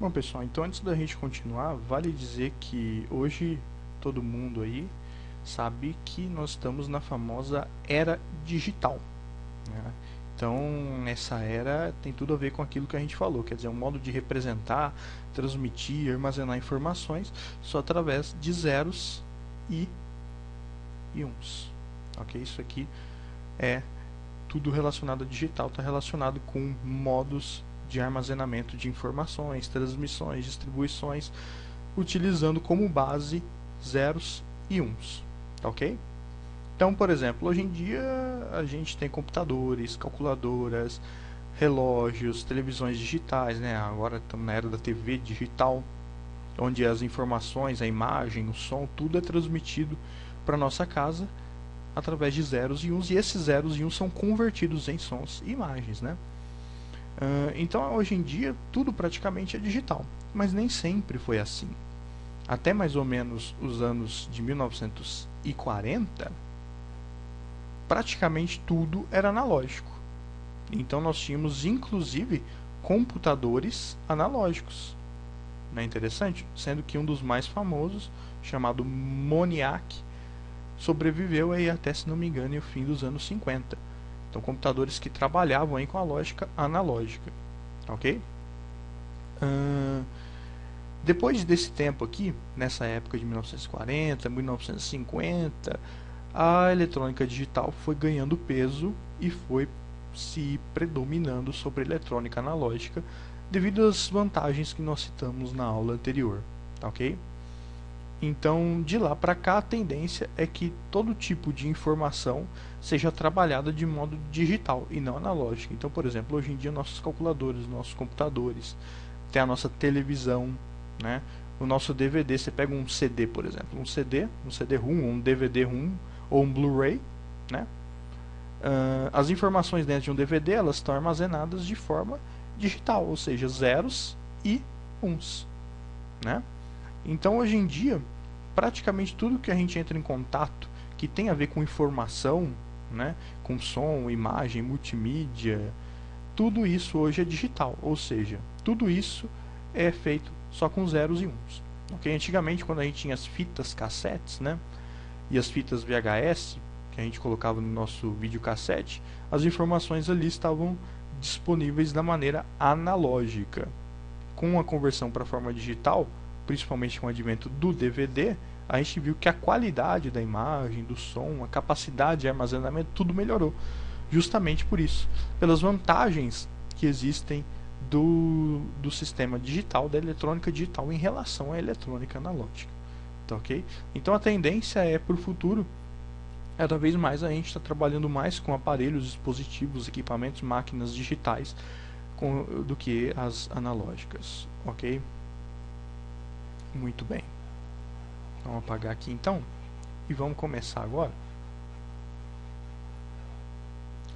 Bom, pessoal, então antes da gente continuar, vale dizer que hoje todo mundo aí sabe que nós estamos na famosa era digital, né? Então, essa era tem tudo a ver com aquilo que a gente falou, quer dizer, um modo de representar, transmitir, armazenar informações só através de zeros e uns. Ok? Isso aqui é tudo relacionado a digital, está relacionado com modos de armazenamento de informações, transmissões, distribuições, utilizando como base zeros e uns, tá ok? Então, por exemplo, hoje em dia a gente tem computadores, calculadoras, relógios, televisões digitais, né? Agora estamos na era da TV digital, onde as informações, a imagem, o som, tudo é transmitido para nossa casa através de zeros e uns, e esses zeros e uns são convertidos em sons e imagens, né? Então, hoje em dia, tudo praticamente é digital, mas nem sempre foi assim. Até mais ou menos os anos de 1940, praticamente tudo era analógico. Então, nós tínhamos, inclusive, computadores analógicos. Não é interessante? Sendo que um dos mais famosos, chamado MONIAC, sobreviveu aí até, se não me engano, o fim dos anos 50. Então, computadores que trabalhavam aí com a lógica analógica, ok? Depois desse tempo aqui, nessa época de 1940, 1950, a eletrônica digital foi ganhando peso e foi se predominando sobre a eletrônica analógica devido às vantagens que nós citamos na aula anterior, ok? Então, de lá para cá, a tendência é que todo tipo de informação seja trabalhada de modo digital e não analógico. Então, por exemplo, hoje em dia nossos calculadores, nossos computadores, tem a nossa televisão, né? O nosso DVD, você pega um CD, por exemplo, um CD-ROM, um DVD-ROM ou um Blu-ray, né? As informações dentro de um DVD elas estão armazenadas de forma digital, ou seja, zeros e uns, né? Então, hoje em dia, praticamente tudo que a gente entra em contato que tem a ver com informação, né, com som, imagem, multimídia, tudo isso hoje é digital, ou seja, tudo isso é feito só com zeros e uns. Okay? Antigamente, quando a gente tinha as fitas cassetes, né, e as fitas VHS, que a gente colocava no nosso videocassete, as informações ali estavam disponíveis da maneira analógica. Com a conversão para a forma digital, principalmente com o advento do DVD, a gente viu que a qualidade da imagem, do som, a capacidade de armazenamento, tudo melhorou. Justamente por isso, pelas vantagens que existem do sistema digital, da eletrônica digital em relação à eletrônica analógica. Tá, ok? Então a tendência é para o futuro, cada vez mais a gente está trabalhando mais com aparelhos, dispositivos, equipamentos, máquinas digitais do que as analógicas, ok? Muito bem. Vamos apagar aqui então e vamos começar agora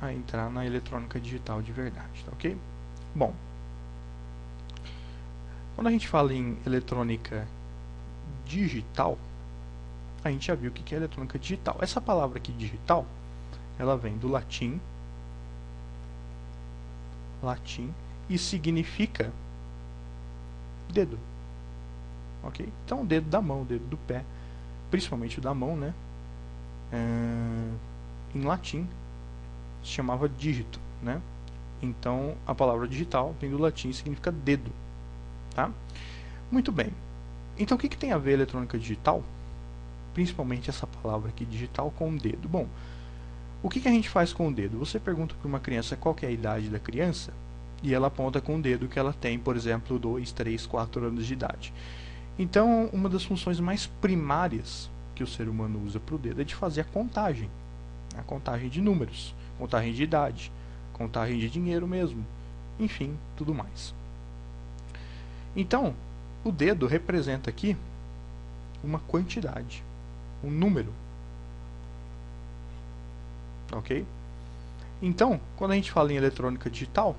a entrar na eletrônica digital de verdade, tá ok? Bom, quando a gente fala em eletrônica digital, a gente já viu o que é eletrônica digital. Essa palavra aqui, digital, ela vem do latim, e significa dedo. Ok? Então, o dedo da mão, o dedo do pé, principalmente o da mão, né? Em latim se chamava dígito, né? Então, a palavra digital vem do latim e significa dedo, tá? Muito bem. Então, o que tem a ver a eletrônica digital? Principalmente essa palavra aqui, digital, com o dedo. Bom, o que a gente faz com o dedo? Você pergunta para uma criança qual que é a idade da criança e ela aponta com o dedo que ela tem, por exemplo, 2, 3, 4 anos de idade. Então, uma das funções mais primárias que o ser humano usa para o dedo é de fazer a contagem de números, contagem de idade, contagem de dinheiro mesmo, enfim, tudo mais. Então, o dedo representa aqui uma quantidade, um número, ok? Então, quando a gente fala em eletrônica digital,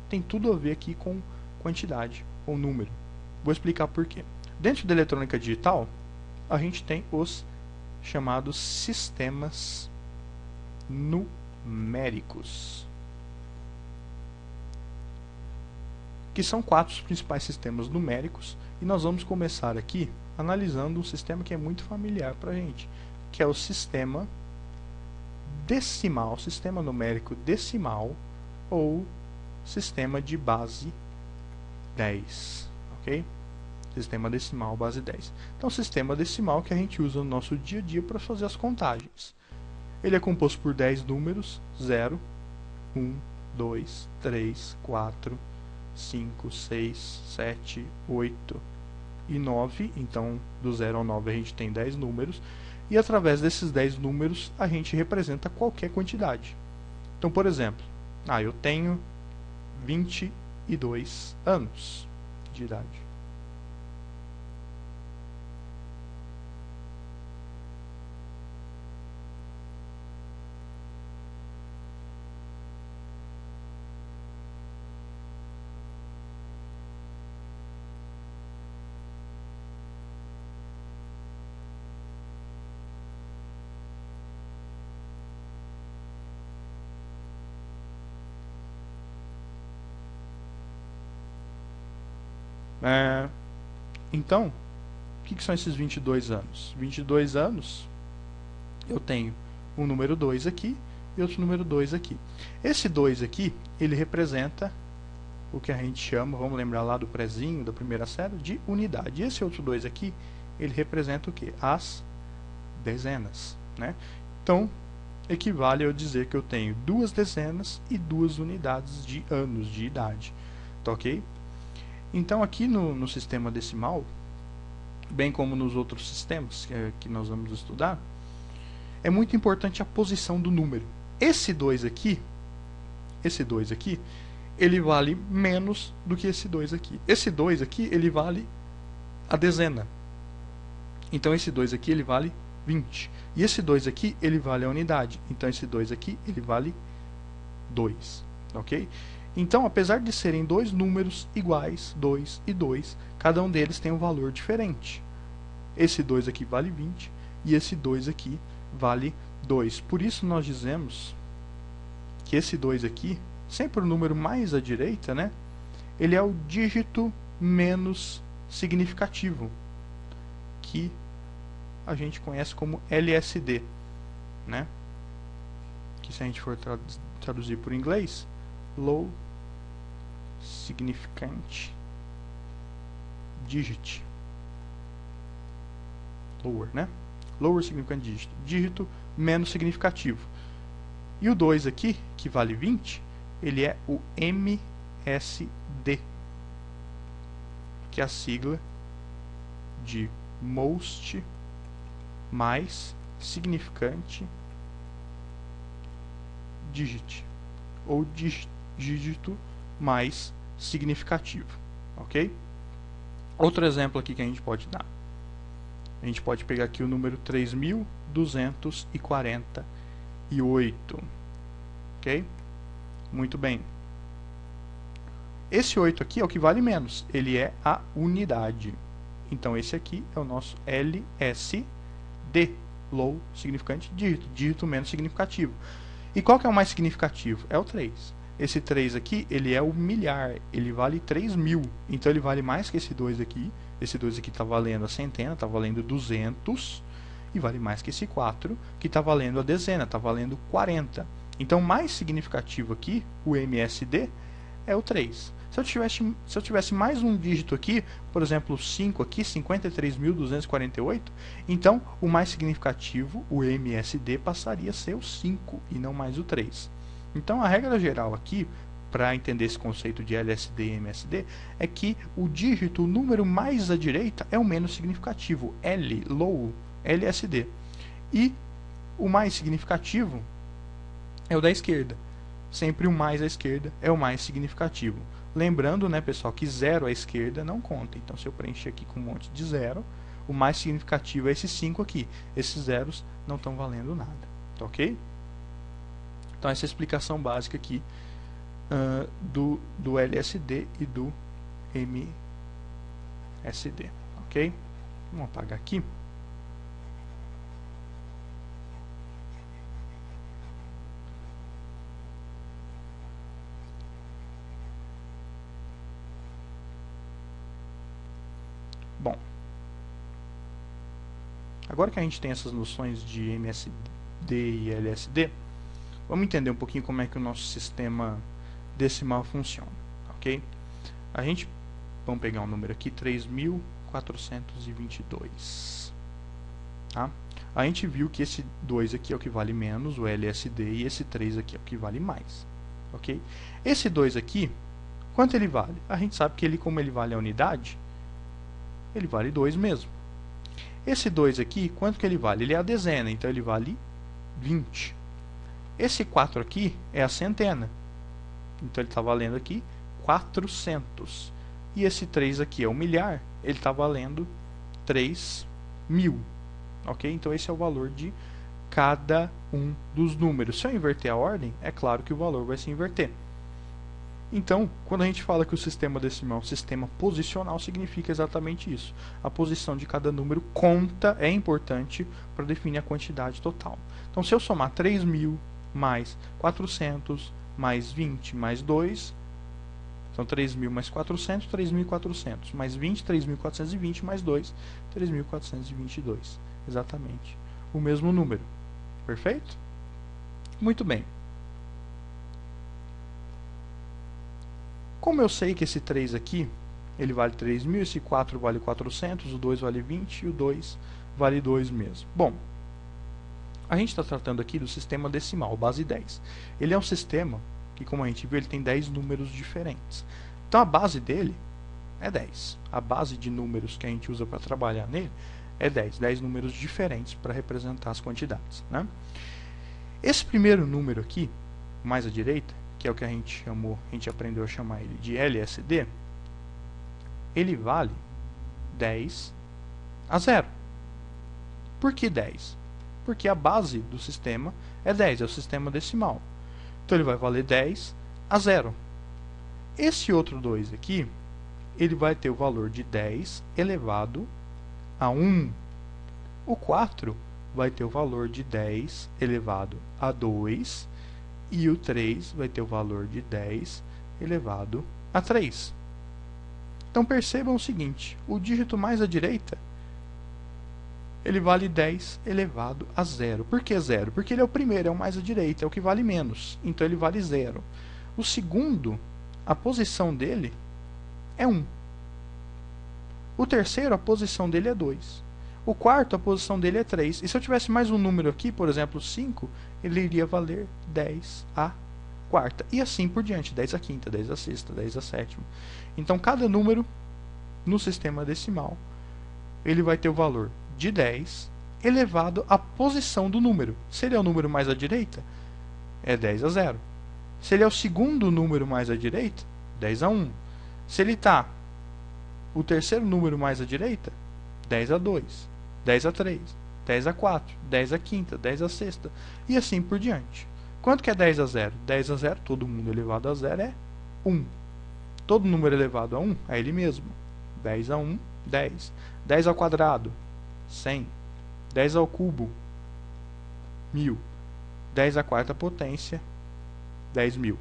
tem tudo a ver aqui com quantidade, com número. Vou explicar por quê. Dentro da eletrônica digital, a gente tem os chamados sistemas numéricos. que são 4 os principais sistemas numéricos, e nós vamos começar aqui analisando um sistema que é muito familiar para a gente, que é o sistema decimal, sistema numérico decimal, ou sistema de base 10, ok? Sistema decimal base 10. Então, sistema decimal que a gente usa no nosso dia a dia para fazer as contagens. Ele é composto por 10 números: 0, 1, 2, 3, 4, 5, 6, 7, 8 e 9. Então, do 0 ao 9 a gente tem 10 números. E através desses 10 números a gente representa qualquer quantidade. Então, por exemplo, eu tenho 22 anos de idade. Então, o que são esses 22 anos? 22 anos, eu tenho um número 2 aqui e outro número 2 aqui. Esse 2 aqui, ele representa o que a gente chama, vamos lembrar lá do prezinho, da primeira série, de unidade. E esse outro 2 aqui, ele representa o quê? As dezenas, né? Então, equivale a eu dizer que eu tenho 2 dezenas e 2 unidades de anos de idade. Tá ok? Então, aqui no sistema decimal, bem como nos outros sistemas que nós vamos estudar, é muito importante a posição do número. Esse 2 aqui, ele vale menos do que esse 2 aqui. Esse 2 aqui, ele vale a dezena. Então, esse 2 aqui, ele vale 20. E esse 2 aqui, ele vale a unidade. Então, esse 2 aqui, ele vale 2. Ok? Então, apesar de serem dois números iguais, 2 e 2, cada um deles tem um valor diferente. Esse 2 aqui vale 20 e esse 2 aqui vale 2. Por isso nós dizemos que esse 2 aqui, sempre o número mais à direita, né, ele é o dígito menos significativo, que a gente conhece como LSD, né? Que se a gente for traduzir por inglês, Low Significant Digit. Lower, né? Lower Significant Digit. Dígito menos significativo. E o 2 aqui, que vale 20, ele é o MSD, que é a sigla de Most mais Significant Digit, ou dígito mais significativo, ok? Outro exemplo aqui que a gente pode dar. A gente pode pegar aqui o número 3.248, ok? Muito bem. Esse 8 aqui é o que vale menos, ele é a unidade. Então esse aqui é o nosso LSD, Low Significant Digit, dígito menos significativo. E qual que é o mais significativo? É o 3. Esse 3 aqui, ele é o milhar, ele vale 3.000. Então ele vale mais que esse 2 aqui. Esse 2 aqui está valendo a centena, está valendo 200. E vale mais que esse 4, que está valendo a dezena, está valendo 40. Então, mais significativo aqui, o MSD, é o 3. Se eu tivesse mais um dígito aqui, por exemplo, o 5 aqui, 53.248, então o mais significativo, o MSD, passaria a ser o 5 e não mais o 3. Então, a regra geral aqui, para entender esse conceito de LSD e MSD, é que o dígito, o número mais à direita, é o menos significativo, L, low, LSD. E o mais significativo é o da esquerda. Sempre o mais à esquerda é o mais significativo. Lembrando, né, pessoal, que 0 à esquerda não conta. Então, se eu preencher aqui com um monte de 0, o mais significativo é esse 5 aqui. Esses zeros não estão valendo nada. Tá ok? Então, essa é a explicação básica aqui do LSD e do MSD. Ok? Vamos apagar aqui. Bom, agora que a gente tem essas noções de MSD e LSD, vamos entender um pouquinho como é que o nosso sistema decimal funciona, ok? Vamos pegar um número aqui, 3.422, tá? A gente viu que esse 2 aqui é o que vale menos, o LSD, e esse 3 aqui é o que vale mais, ok? Esse 2 aqui, quanto ele vale? A gente sabe que ele, como ele vale a unidade, ele vale 2 mesmo. Esse 2 aqui, quanto que ele vale? Ele é a dezena, então ele vale 20. Esse 4 aqui é a centena, então ele está valendo aqui 400. E esse 3 aqui é o milhar, ele está valendo 3.000. Ok? Então esse é o valor de cada um dos números. Se eu inverter a ordem, é claro que o valor vai se inverter. Então, quando a gente fala que o sistema decimal é um sistema posicional, significa exatamente isso. A posição de cada número conta, é importante para definir a quantidade total. Então, se eu somar 3.000 mais 400 mais 20 mais 2, então 3.000 mais 400, 3.400 mais 20, 3.420 mais 2, 3.422. Exatamente o mesmo número. Perfeito? Muito bem. Como eu sei que esse 3 aqui, ele vale 3.000, esse 4 vale 400, o 2 vale 20 e o 2 vale 2 mesmo. Bom, a gente está tratando aqui do sistema decimal, base 10. Ele é um sistema que, como a gente viu, ele tem 10 números diferentes. Então a base dele é 10. A base de números que a gente usa para trabalhar nele é 10 números diferentes para representar as quantidades, né? Esse primeiro número aqui, mais à direita, que é o que a gente aprendeu a chamar ele de LSD, ele vale 10 a 0. Por que 10? Porque a base do sistema é 10, é o sistema decimal. Então ele vai valer 10 a 0. Esse outro 2 aqui, ele vai ter o valor de 10 elevado a 1. O 4 vai ter o valor de 10 elevado a 2. E o 3 vai ter o valor de 10 elevado a 3. Então percebam o seguinte, o dígito mais à direita, ele vale 10 elevado a 0. Por que 0? Porque ele é o primeiro, é o mais à direita, é o que vale menos. Então ele vale 0. O segundo, a posição dele é 1. O terceiro, a posição dele é 2. O quarto, a posição dele é 3. E se eu tivesse mais um número aqui, por exemplo, 5, ele iria valer 10 a quarta. E assim por diante, 10 a quinta, 10 a sexta, 10 a sétima. Então, cada número no sistema decimal, ele vai ter o valor de 10 elevado à posição do número. Se ele é o número mais à direita, é 10 a 0. Se ele é o segundo número mais à direita, 10 a 1. Se ele está o terceiro número mais à direita, 10 a 2, 10 a 3, 10 a 4, 10 a quinta, 10 a sexta, e assim por diante. Quanto que é 10 a 0? 10 a 0, todo mundo elevado a 0 é 1. Todo número elevado a 1 é ele mesmo. 10 a 1, 10. 10 ao quadrado, 100. 10 ao cubo, 1000. 10 à quarta potência, 10.000.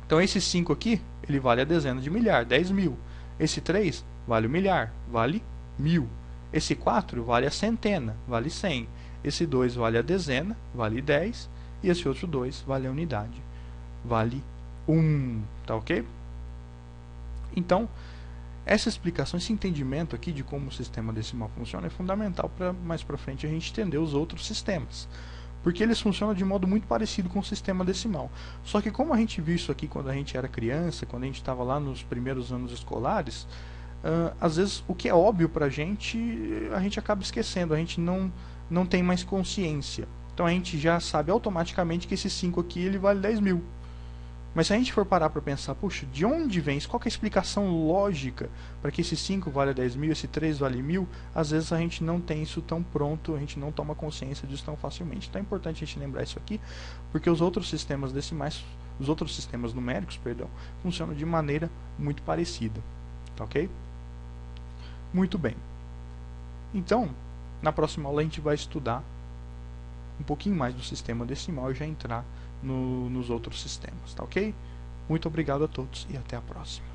Então esse 5 aqui, ele vale a dezena de milhar, 10.000. Esse 3 vale o milhar, vale 1.000. Esse 4 vale a centena, vale 100. Esse 2 vale a dezena, vale 10. E esse outro 2 vale a unidade, vale 1. Tá ok? Então, essa explicação, esse entendimento aqui de como o sistema decimal funciona é fundamental para mais para frente a gente entender os outros sistemas. Porque eles funcionam de modo muito parecido com o sistema decimal. Só que como a gente viu isso aqui quando a gente era criança, quando a gente estava lá nos primeiros anos escolares, às vezes o que é óbvio para a gente acaba esquecendo, a gente não tem mais consciência. Então a gente já sabe automaticamente que esse 5 aqui ele vale 10.000. Mas se a gente for parar para pensar, puxa, de onde vem isso? Qual que é a explicação lógica para que esse 5 vale 10.000, esse 3 vale 1.000? Às vezes a gente não tem isso tão pronto, a gente não toma consciência disso tão facilmente. Então é importante a gente lembrar isso aqui, porque os outros sistemas decimais, os outros sistemas numéricos, perdão, funcionam de maneira muito parecida. Tá ok? Muito bem. Então, na próxima aula a gente vai estudar um pouquinho mais do sistema decimal e já entrar nos outros sistemas, tá ok? Muito obrigado a todos e até a próxima.